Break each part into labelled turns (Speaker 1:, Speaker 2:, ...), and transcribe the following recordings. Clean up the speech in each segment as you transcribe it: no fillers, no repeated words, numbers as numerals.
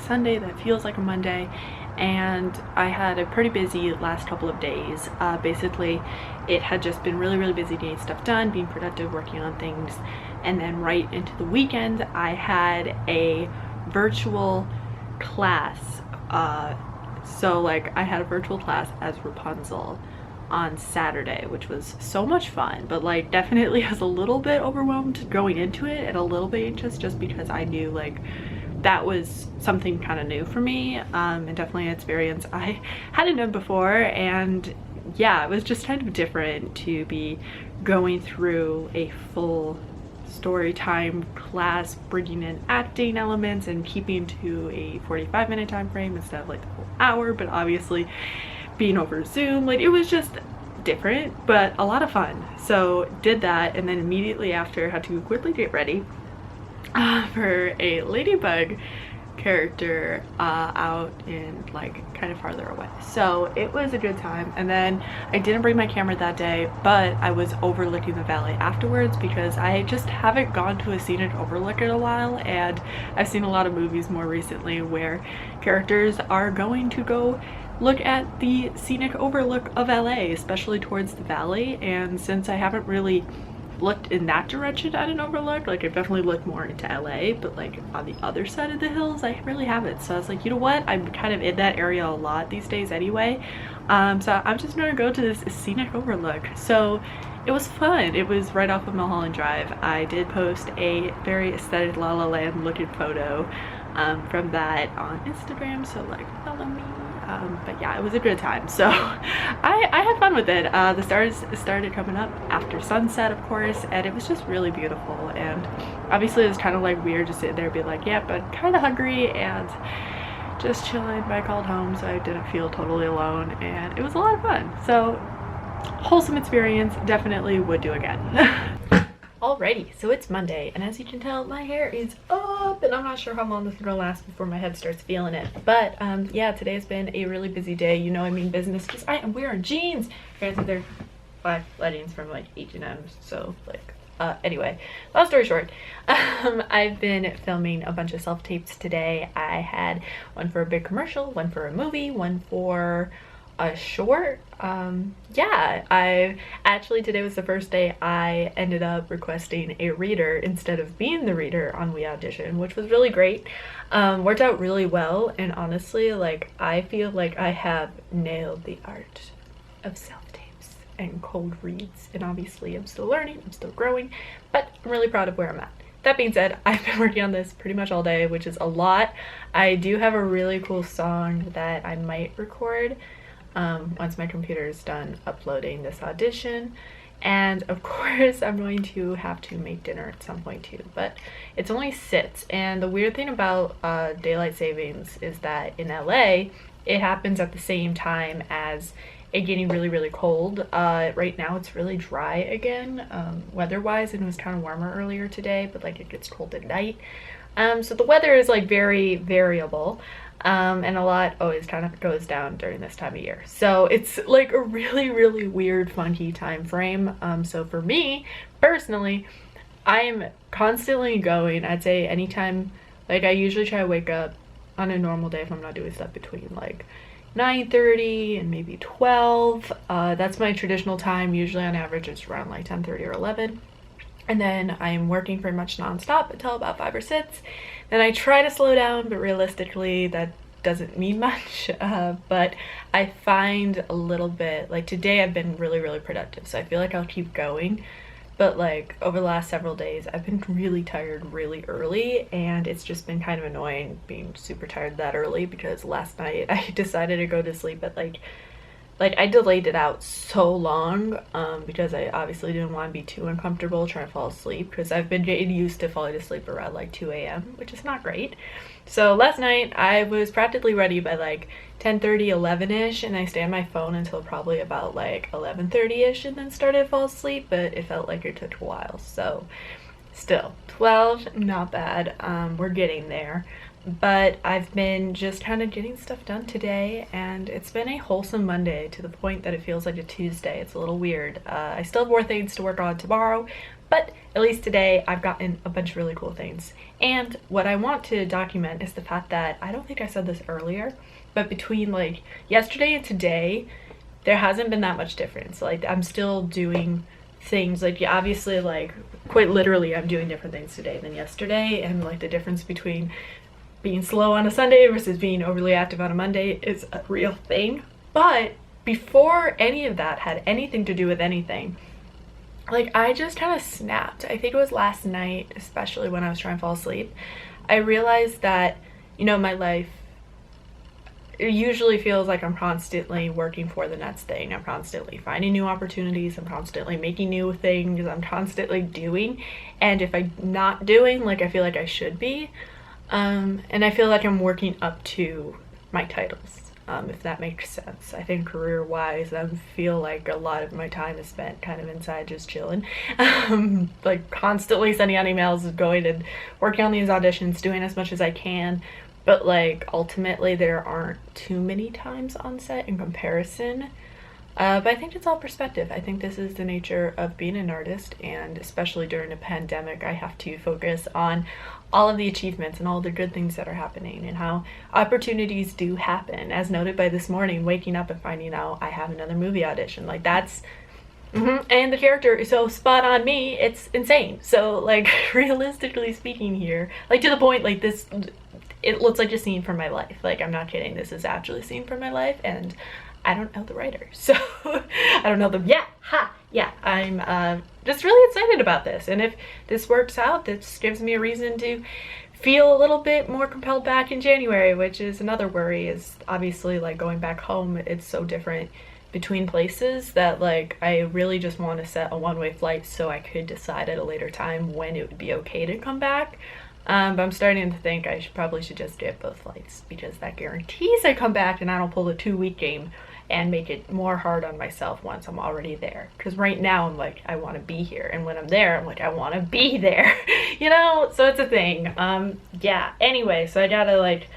Speaker 1: Sunday that feels like a Monday, and I had a pretty busy last couple of days. Basically, it had just been really busy getting stuff done, being productive, working on things, and then right into the weekend I had a virtual class. So like I had a virtual class as Rapunzel on Saturday, which was so much fun, but like definitely was a little bit overwhelmed going into it and a little bit anxious just because I knew like that was something kind of new for me, and definitely an experience I hadn't done before. And yeah, it was just kind of different to be going through a full story time class, bringing in acting elements and keeping to a 45-minute time frame instead of like the whole hour, but obviously being over Zoom, like it was just different but a lot of fun. So did that, and then immediately after had to quickly get ready for a ladybug character out in like kind of farther away. So it was a good time. And then I didn't bring my camera that day, but I was overlooking the valley afterwards because I just haven't gone to a scenic overlook in a while, and I've seen a lot of movies more recently where characters are going to go look at the scenic overlook of LA, especially towards the valley. And since I haven't really looked in that direction at an overlook, like I've definitely looked more into LA, but like on the other side of the hills I really haven't. So I was like, you know what, I'm kind of in that area a lot these days anyway, so I'm just gonna go to this scenic overlook. So it was fun. It was right off of Mulholland Drive. I did post a very aesthetic La La Land looking photo from that on Instagram, so like follow me. But yeah, it was a good time. So I had fun with it. The stars started coming up after sunset, of course, and it was just really beautiful. And obviously it was kind of like weird to sit there and be like, yeah, but kind of hungry and just chilling. But I called home, so I didn't feel totally alone, and it was a lot of fun. So wholesome experience, definitely would do again. Alrighty, so it's Monday, and as you can tell, my hair is up, and I'm not sure how long this is gonna last before my head starts feeling it. But yeah, today has been a really busy day. You know, I mean business, because I am wearing jeans. Granted, they're black leggings from like H&M, so like anyway, long story short, I've been filming a bunch of self-tapes today. I had one for a big commercial, one for a movie, one for a short. Yeah, I actually, today was the first day I ended up requesting a reader instead of being the reader on We Audition, which was really great. Worked out really well, and honestly, like I feel like I have nailed the art of self-tapes and cold reads, and obviously I'm still learning, I'm still growing, but I'm really proud of where I'm at. That being said, I've been working on this pretty much all day, which is a lot. I do have a really cool song that I might record once my computer is done uploading this audition, and of course I'm going to have to make dinner at some point too, but it's only 6. And the weird thing about daylight savings is that in LA it happens at the same time as it getting really cold. Right now it's really dry again, weather-wise, and it was kind of warmer earlier today, but like it gets cold at night. So the weather is like very variable, and a lot always kind of goes down during this time of year. So it's like a really weird, funky time frame. So for me personally, I am constantly going, I'd say anytime, like I usually try to wake up on a normal day if I'm not doing stuff between like 9:30 and maybe 12. That's my traditional time. Usually on average it's around like 10:30 or 11. And then I'm working pretty much non-stop until about 5 or 6. Then I try to slow down, but realistically that doesn't mean much. But I find a little bit, like today I've been really productive, so I feel like I'll keep going. But like over the last several days I've been really tired really early, and it's just been kind of annoying being super tired that early, because last night I decided to go to sleep at like I delayed it out so long because I obviously didn't want to be too uncomfortable trying to fall asleep, because I've been getting used to falling asleep around like 2 a.m, which is not great. So last night I was practically ready by like 10:30, 11ish, and I stayed on my phone until probably about like 11:30ish and then started to fall asleep, but it felt like it took a while. So still 12, not bad. We're getting there. but I've been just kind of getting stuff done today, and it's been a wholesome Monday to the point that it feels like a Tuesday. It's a little weird. I still have more things to work on tomorrow, but at least today I've gotten a bunch of really cool things. And what I want to document is the fact that, I don't think I said this earlier, but between like yesterday and today, there hasn't been that much difference. Like, I'm still doing things, like, yeah, obviously, like, quite literally I'm doing different things today than yesterday, and like the difference between being slow on a Sunday versus being overly active on a Monday is a real thing. But before any of that had anything to do with anything, like, I just kind of snapped. I think it was last night, especially when I was trying to fall asleep. I realized that, you know, my life, it usually feels like I'm constantly working for the next thing. I'm constantly finding new opportunities. I'm constantly making new things. I'm constantly doing. And if I'm not doing, like, I feel like I should be. And I feel like I'm working up to my titles, if that makes sense. I think career-wise, I feel like a lot of my time is spent kind of inside just chilling. Like, constantly sending out emails, going and working on these auditions, doing as much as I can. But like, ultimately there aren't too many times on set in comparison. But I think it's all perspective. I think this is the nature of being an artist, and especially during a pandemic, I have to focus on all of the achievements and all the good things that are happening, and how opportunities do happen, as noted by this morning, waking up and finding out I have another movie audition. Like, that's and the character is so spot on me, it's insane. So like, realistically speaking here, like, to the point, like, this, it looks like a scene from my life. Like, I'm not kidding, this is actually a scene from my life, and I don't know the writer, so I don't know them yet. Yeah, I'm just really excited about this, and if this works out, this gives me a reason to feel a little bit more compelled back in January, which is another worry, is obviously, like, going back home, it's so different between places that, like, I really just want to set a one-way flight so I could decide at a later time when it would be okay to come back. But I'm starting to think I probably should just get both flights, because that guarantees I come back and I don't pull the 2-week game and make it more hard on myself once I'm already there. Because right now I'm like, I want to be here, and when I'm there I'm like, I want to be there. You know, so it's a thing. Yeah, anyway, so I gotta like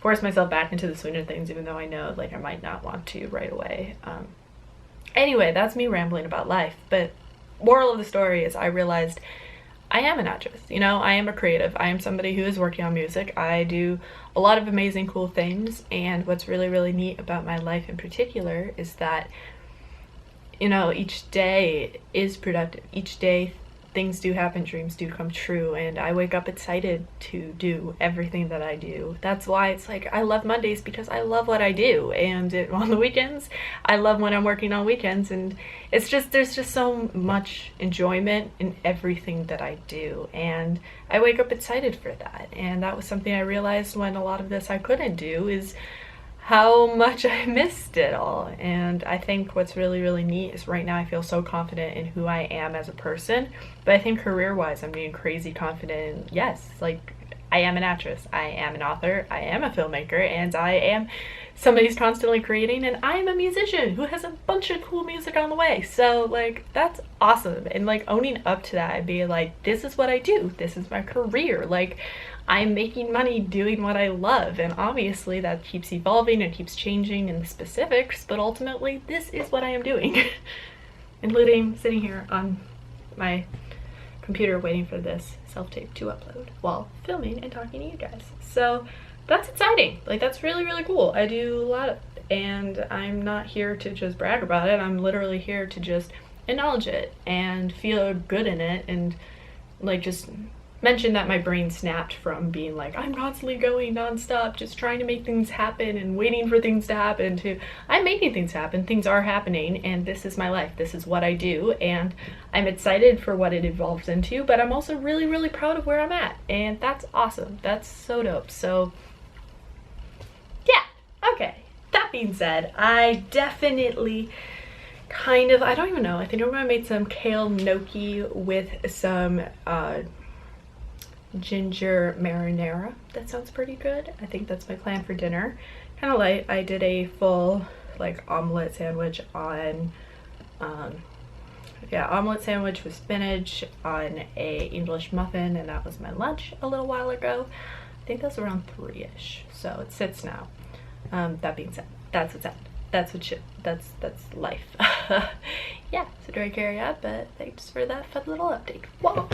Speaker 1: force myself back into the swing of things, even though I know like I might not want to right away. Anyway, that's me rambling about life, but moral of the story is I realized I am an actress, you know, I am a creative. I am somebody who is working on music. I do a lot of amazing, cool things, and what's really, really neat about my life in particular is that, you know, each day is productive. Each day things do happen, dreams do come true, and I wake up excited to do everything that I do. That's why it's like, I love Mondays, because I love what I do, and on the weekends, I love when I'm working on weekends, and it's just, there's just so much enjoyment in everything that I do, and I wake up excited for that. And that was something I realized when a lot of this I couldn't do, is how much I missed it all. And I think what's really, really neat is right now I feel so confident in who I am as a person, but I think career-wise I'm being crazy confident in, yes, like, I am an actress, I am an author, I am a filmmaker, and I am somebody who's constantly creating, and I am a musician who has a bunch of cool music on the way. So like, that's awesome. And like, owning up to that and being like, this is what I do, this is my career, like, I'm making money doing what I love, and obviously that keeps evolving and keeps changing in the specifics, but ultimately this is what I am doing. Including sitting here on my computer waiting for this self-tape to upload while filming and talking to you guys. So that's exciting. Like, that's really, really cool. I do a lot of, and I'm not here to just brag about it. I'm literally here to just acknowledge it and feel good in it, and like, just mention that my brain snapped from being like, I'm constantly going nonstop, just trying to make things happen and waiting for things to happen, to I'm making things happen, things are happening, and this is my life, this is what I do, and I'm excited for what it evolves into, but I'm also really, really proud of where I'm at, and that's awesome. That's so dope. So yeah, okay. That being said, I definitely kind of, I don't even know, I think I'm gonna make some kale gnocchi with some ginger marinara. That sounds pretty good. I think that's my plan for dinner. Kind of light. I did a full like omelet sandwich on yeah, omelet sandwich with spinach on a English muffin, and that was my lunch a little while ago. I think that's around 3-ish, so it sits now. That being said, that's what's up. That's what shit. That's life. Yeah, so do I carry out? But thanks for that fun little update. Whoa.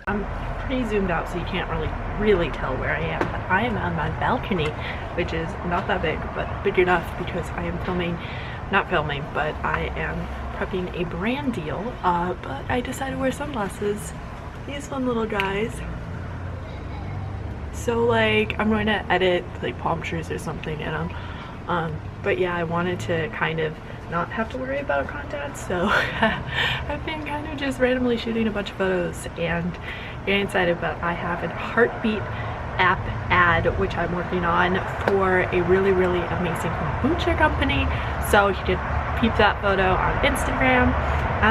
Speaker 1: I'm pretty zoomed out, so you can't really tell where I am. But I am on my balcony, which is not that big, but big enough because I am not filming, but I am prepping a brand deal. But I decided to wear sunglasses. These fun little guys. So like, I'm going to edit like palm trees or something in them. But yeah, I wanted to kind of not have to worry about contacts, so I've been kind of just randomly shooting a bunch of photos and getting excited. But I have a Heartbeat app ad which I'm working on for a really amazing kombucha company, so you could peep that photo on Instagram.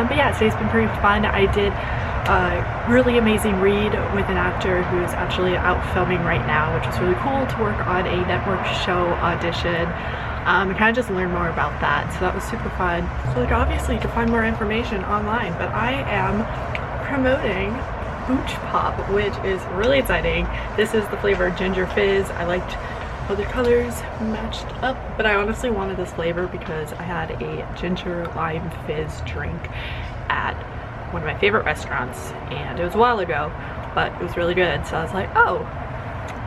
Speaker 1: But yeah, today's been pretty fun. I did a really amazing read with an actor who is actually out filming right now, which is really cool, to work on a network show audition. And kind of just learn more about that, so that was super fun. So like, obviously you can find more information online, but I am promoting Booch Pop, which is really exciting. This is the flavor Ginger Fizz. I liked how the colors matched up, but I honestly wanted this flavor because I had a ginger lime fizz drink at one of my favorite restaurants, and it was a while ago, but it was really good. So I was like, oh,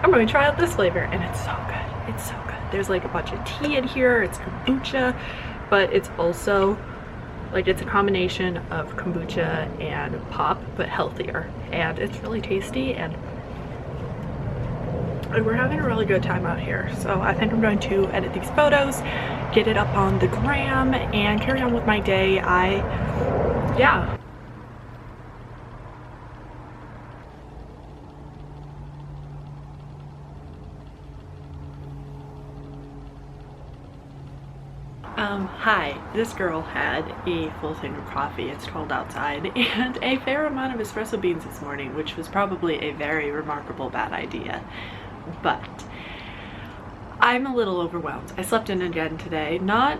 Speaker 1: I'm going to try out this flavor, and it's so good. It's so good. There's like a bunch of tea in here. It's kombucha, but it's also like, it's a combination of kombucha and pop, but healthier, and it's really tasty, and we're having a really good time out here. So I think I'm going to edit these photos, get it up on the gram, and carry on with my day. Yeah. Hi, this girl had a full thing of coffee, it's cold outside, and a fair amount of espresso beans this morning, which was probably a very remarkable bad idea. But I'm a little overwhelmed. I slept in again today, not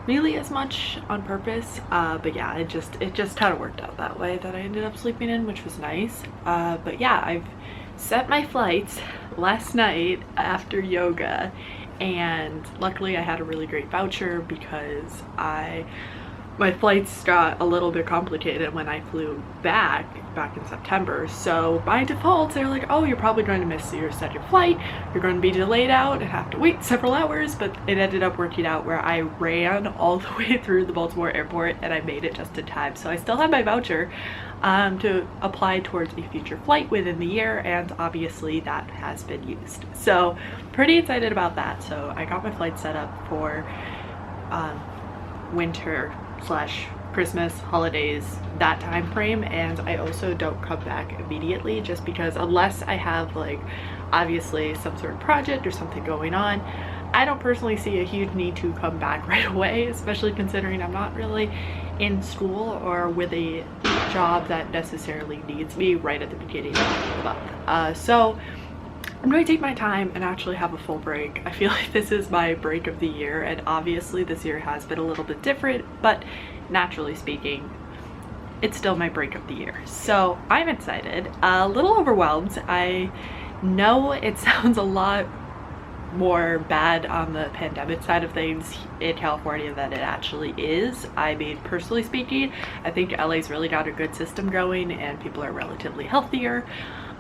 Speaker 1: really as much on purpose, but yeah, it just kind of worked out that way that I ended up sleeping in, which was nice. But yeah, I've set my flights last night after yoga, and luckily I had a really great voucher because my flights got a little bit complicated when I flew back in September. So by default they're like, oh, you're probably going to miss your second flight, you're going to be delayed out and have to wait several hours. But it ended up working out where I ran all the way through the Baltimore airport and I made it just in time. So I still have my voucher to apply towards a future flight within the year, and obviously that has been used. So pretty excited about that. So I got my flight set up for winter / Christmas, holidays, that time frame. And I also don't come back immediately, just because unless I have like obviously some sort of project or something going on, I don't personally see a huge need to come back right away, especially considering I'm not really in school or with a job that necessarily needs me right at the beginning of the month. So I'm going to take my time and actually have a full break. I feel like this is my break of the year, and obviously this year has been a little bit different, but naturally speaking, it's still my break of the year. So I'm excited, a little overwhelmed. I know it sounds a lot more bad on the pandemic side of things in California than it actually is. I mean, personally speaking, I think LA's really got a good system going and people are relatively healthier.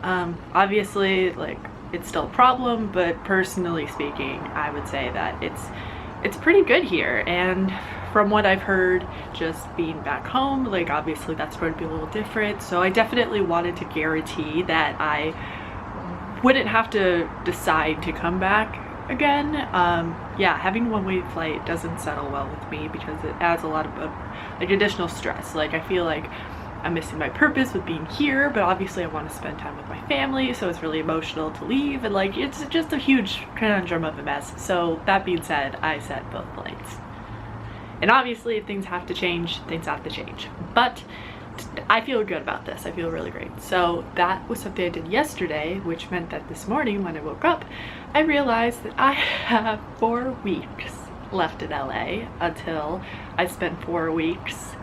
Speaker 1: Obviously, like, it's still a problem, but personally speaking, I would say that it's pretty good here. And from what I've heard, just being back home, like, obviously that's going to be a little different. So I definitely wanted to guarantee that I wouldn't have to decide to come back again. Yeah, having one-way flight doesn't settle well with me because it adds a lot of like additional stress. Like, I feel like I'm missing my purpose with being here, but obviously I want to spend time with my family, so it's really emotional to leave, and like, it's just a huge conundrum of a mess. So that being said, I set both flights, and obviously if things have to change, things have to change, but I feel good about this. I feel really great. So that was something I did yesterday, which meant that this morning when I woke up, I realized that I have 4 weeks left in LA until I spend 4 weeks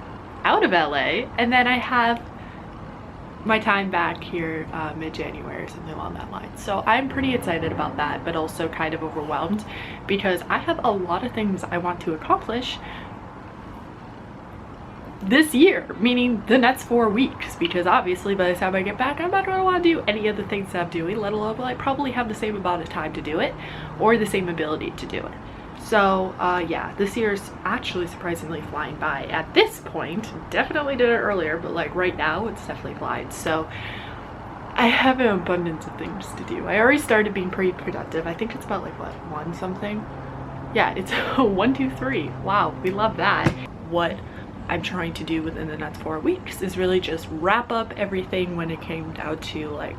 Speaker 1: out of LA, and then I have my time back here mid-January or something along that line. So I'm pretty excited about that, but also kind of overwhelmed because I have a lot of things I want to accomplish this year, meaning the next 4 weeks, because obviously by the time I get back I'm not going to want to do any of the things that I'm doing, let alone will I probably have the same amount of time to do it or the same ability to do it. So yeah, this year's actually surprisingly flying by at this point. Definitely did it earlier, but like right now it's definitely flying. So I have an abundance of things to do. I already started being pretty productive. I think it's about like what, 1 something? Yeah, it's 1, 2, 3. Wow, we love that. What I'm trying to do within the next 4 weeks is really just wrap up everything when it came down to like,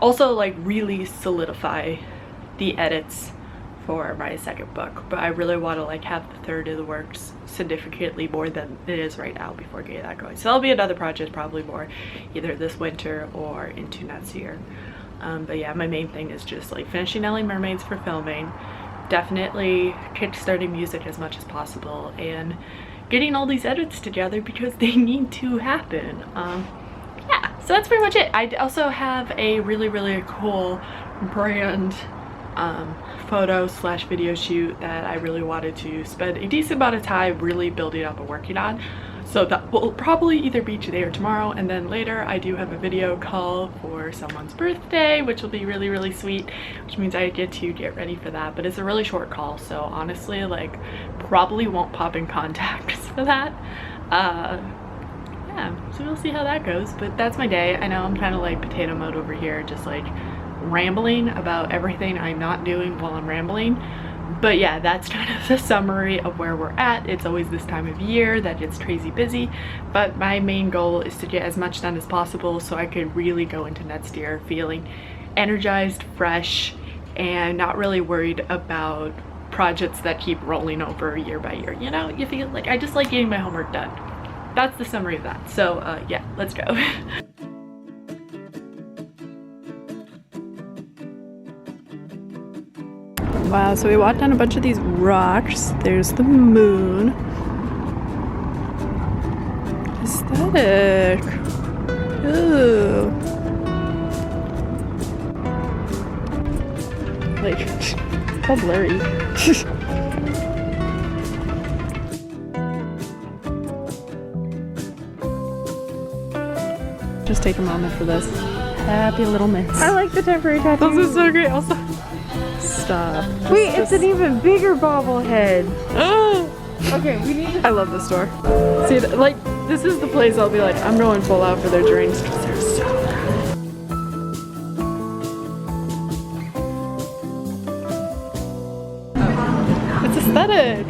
Speaker 1: also like really solidify the edits for my second book. But I really want to like have the third in the works significantly more than it is right now before getting that going. So that'll be another project probably more either this winter or into next year. But yeah, my main thing is just like finishing LA Mermaids for filming, definitely kickstarting music as much as possible, and getting all these edits together because they need to happen. Yeah, so that's pretty much it. I also have a really cool brand photo / video shoot that I really wanted to spend a decent amount of time really building up and working on. So that will probably either be today or tomorrow, and then later I do have a video call for someone's birthday, which will be really sweet, which means I get to get ready for that. But it's a really short call, so honestly like probably won't pop in contacts for that. Yeah, so we'll see how that goes. But that's my day. I know I'm kind of like potato mode over here, just like rambling about everything I'm not doing while I'm rambling. But yeah, that's kind of the summary of where we're at. It's always this time of year that it's crazy busy, but my main goal is to get as much done as possible so I could really go into next year feeling energized, fresh, and not really worried about projects that keep rolling over year by year. You know, you feel like I just like getting my homework done. That's the summary of that. So yeah, let's go. Wow, so we walked down a bunch of these rocks. There's the moon. Aesthetic. Ooh. Like, it's all blurry. Just take a moment for this. Happy little miss.
Speaker 2: I like the temporary tattoo.
Speaker 1: This is so great. Also, stop.
Speaker 2: Wait, it's an even bigger bobblehead.
Speaker 1: Okay, we need to... I love this store. See, like, this is the place I'll be like, I'm going full out for their drinks because they're so good. It's aesthetic.